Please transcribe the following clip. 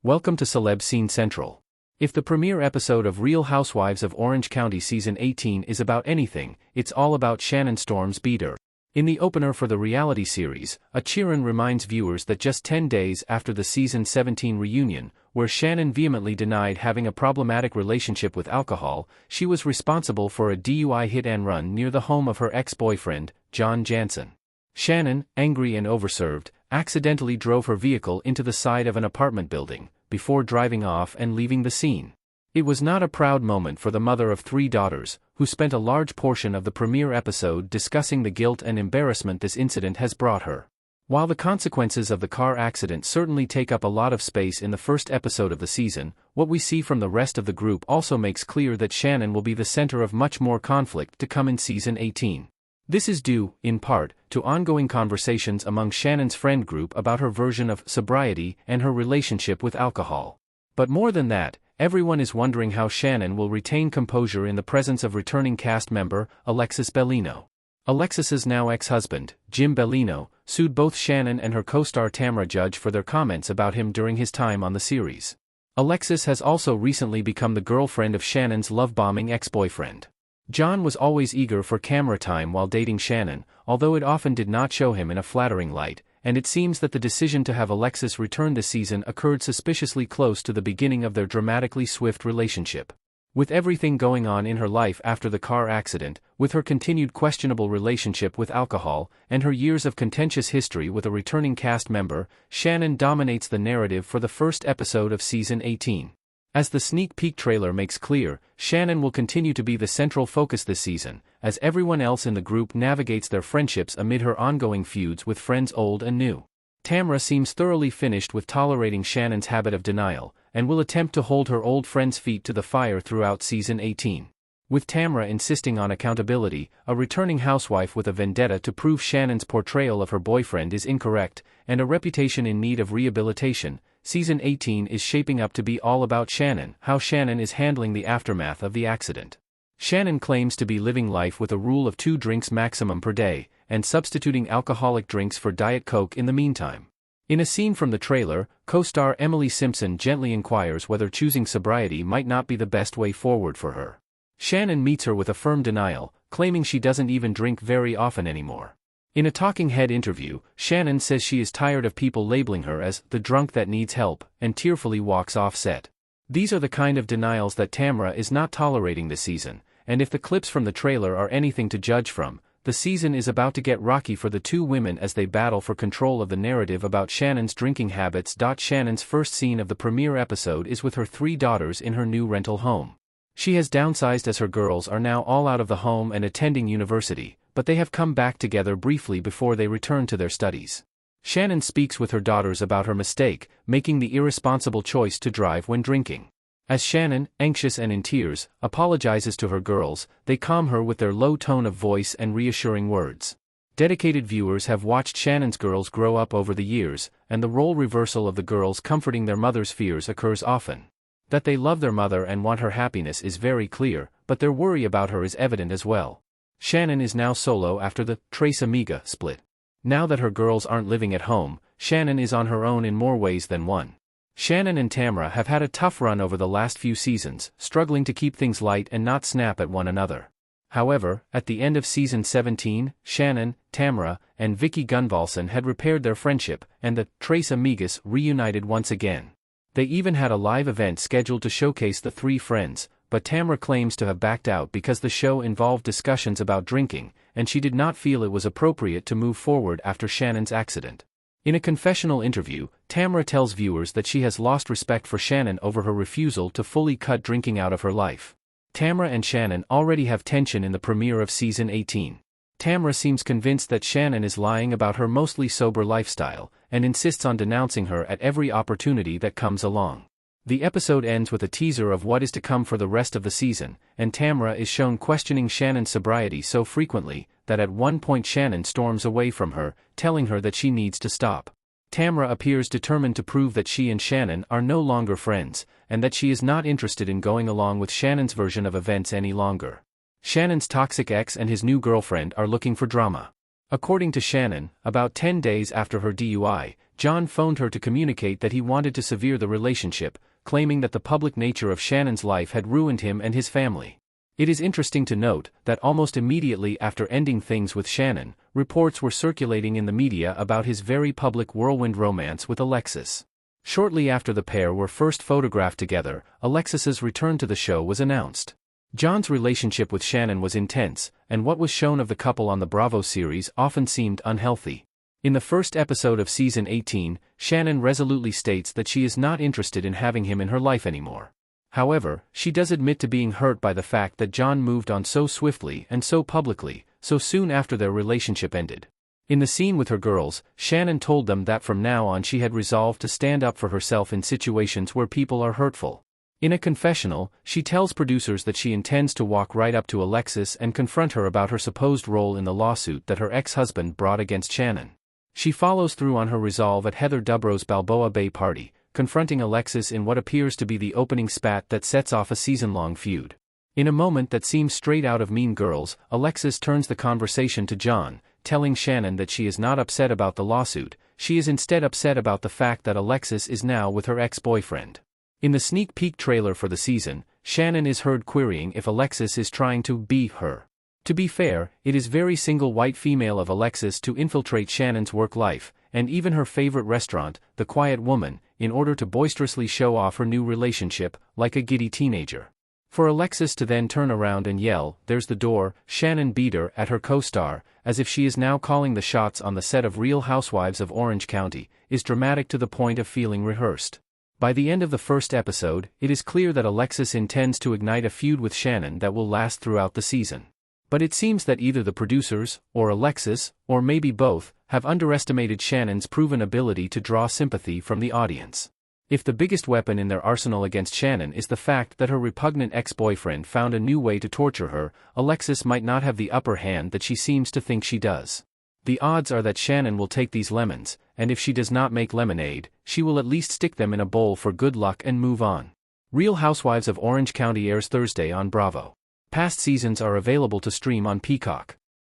Welcome to Celeb Scene Central. If the premiere episode of Real Housewives of Orange County Season 18 is about anything, it's all about Shannon Storm's Beador. In the opener for the reality series, Sheeran reminds viewers that just 10 days after the Season 17 reunion, where Shannon vehemently denied having a problematic relationship with alcohol, she was responsible for a DUI hit-and-run near the home of her ex-boyfriend, John Jansen. Shannon, angry and overserved, accidentally drove her vehicle into the side of an apartment building, before driving off and leaving the scene. It was not a proud moment for the mother of 3 daughters, who spent a large portion of the premiere episode discussing the guilt and embarrassment this incident has brought her. While the consequences of the car accident certainly take up a lot of space in the first episode of the season, what we see from the rest of the group also makes clear that Shannon will be the center of much more conflict to come in Season 18. This is due, in part, to ongoing conversations among Shannon's friend group about her version of sobriety and her relationship with alcohol. But more than that, everyone is wondering how Shannon will retain composure in the presence of returning cast member, Alexis Bellino. Alexis's now ex-husband, Jim Bellino, sued both Shannon and her co-star Tamra Judge for their comments about him during his time on the series. Alexis has also recently become the girlfriend of Shannon's love-bombing ex-boyfriend. John was always eager for camera time while dating Shannon, although it often did not show him in a flattering light, and it seems that the decision to have Alexis return this season occurred suspiciously close to the beginning of their dramatically swift relationship. With everything going on in her life after the car accident, with her continued questionable relationship with alcohol, and her years of contentious history with a returning cast member, Shannon dominates the narrative for the first episode of Season 18. As the sneak peek trailer makes clear, Shannon will continue to be the central focus this season, as everyone else in the group navigates their friendships amid her ongoing feuds with friends old and new. Tamra seems thoroughly finished with tolerating Shannon's habit of denial, and will attempt to hold her old friend's feet to the fire throughout Season 18. With Tamra insisting on accountability, a returning housewife with a vendetta to prove Shannon's portrayal of her boyfriend is incorrect, and a reputation in need of rehabilitation, Season 18 is shaping up to be all about Shannon, how Shannon is handling the aftermath of the accident. Shannon claims to be living life with a rule of 2 drinks maximum per day, and substituting alcoholic drinks for Diet Coke in the meantime. In a scene from the trailer, co-star Emily Simpson gently inquires whether choosing sobriety might not be the best way forward for her. Shannon meets her with a firm denial, claiming she doesn't even drink very often anymore. In a talking head interview, Shannon says she is tired of people labeling her as the drunk that needs help, and tearfully walks off set. These are the kind of denials that Tamra is not tolerating this season, and if the clips from the trailer are anything to judge from, the season is about to get rocky for the 2 women as they battle for control of the narrative about Shannon's drinking habits. Shannon's first scene of the premiere episode is with her 3 daughters in her new rental home. She has downsized as her girls are now all out of the home and attending university, but they have come back together briefly before they return to their studies. Shannon speaks with her daughters about her mistake, making the irresponsible choice to drive when drinking. As Shannon, anxious and in tears, apologizes to her girls, they calm her with their low tone of voice and reassuring words. Dedicated viewers have watched Shannon's girls grow up over the years, and the role reversal of the girls comforting their mother's fears occurs often. That they love their mother and want her happiness is very clear, but their worry about her is evident as well. Shannon is now solo after the Tres Amigas split. Now that her girls aren't living at home, Shannon is on her own in more ways than one. Shannon and Tamra have had a tough run over the last few seasons, struggling to keep things light and not snap at one another. However, at the end of Season 17, Shannon, Tamra, and Vicky Gunvalson had repaired their friendship, and the Tres Amigas reunited once again. They even had a live event scheduled to showcase the 3 friends, but Tamra claims to have backed out because the show involved discussions about drinking, and she did not feel it was appropriate to move forward after Shannon's accident. In a confessional interview, Tamra tells viewers that she has lost respect for Shannon over her refusal to fully cut drinking out of her life. Tamra and Shannon already have tension in the premiere of Season 18. Tamra seems convinced that Shannon is lying about her mostly sober lifestyle, and insists on denouncing her at every opportunity that comes along. The episode ends with a teaser of what is to come for the rest of the season, and Tamra is shown questioning Shannon's sobriety so frequently, that at one point Shannon storms away from her, telling her that she needs to stop. Tamra appears determined to prove that she and Shannon are no longer friends, and that she is not interested in going along with Shannon's version of events any longer. Shannon's toxic ex and his new girlfriend are looking for drama. According to Shannon, about 10 days after her DUI, John phoned her to communicate that he wanted to sever the relationship, claiming that the public nature of Shannon's life had ruined him and his family. It is interesting to note that almost immediately after ending things with Shannon, reports were circulating in the media about his very public whirlwind romance with Alexis. Shortly after the pair were first photographed together, Alexis's return to the show was announced. John's relationship with Shannon was intense, and what was shown of the couple on the Bravo series often seemed unhealthy. In the first episode of season 18, Shannon resolutely states that she is not interested in having him in her life anymore. However, she does admit to being hurt by the fact that John moved on so swiftly and so publicly, so soon after their relationship ended. In the scene with her girls, Shannon told them that from now on she had resolved to stand up for herself in situations where people are hurtful. In a confessional, she tells producers that she intends to walk right up to Alexis and confront her about her supposed role in the lawsuit that her ex-husband brought against Shannon. She follows through on her resolve at Heather Dubrow's Balboa Bay party, confronting Alexis in what appears to be the opening spat that sets off a season-long feud. In a moment that seems straight out of Mean Girls, Alexis turns the conversation to John, telling Shannon that she is not upset about the lawsuit, she is instead upset about the fact that Alexis is now with her ex-boyfriend. In the sneak peek trailer for the season, Shannon is heard querying if Alexis is trying to be her. To be fair, it is very single white female of Alexis to infiltrate Shannon's work life, and even her favorite restaurant, The Quiet Woman, in order to boisterously show off her new relationship, like a giddy teenager. For Alexis to then turn around and yell, "There's the door," Shannon Beador at her co-star, as if she is now calling the shots on the set of Real Housewives of Orange County, is dramatic to the point of feeling rehearsed. By the end of the first episode, it is clear that Alexis intends to ignite a feud with Shannon that will last throughout the season. But it seems that either the producers, or Alexis, or maybe both, have underestimated Shannon's proven ability to draw sympathy from the audience. If the biggest weapon in their arsenal against Shannon is the fact that her repugnant ex-boyfriend found a new way to torture her, Alexis might not have the upper hand that she seems to think she does. The odds are that Shannon will take these lemons, and if she does not make lemonade, she will at least stick them in a bowl for good luck and move on. Real Housewives of Orange County airs Thursday on Bravo. Past seasons are available to stream on Peacock.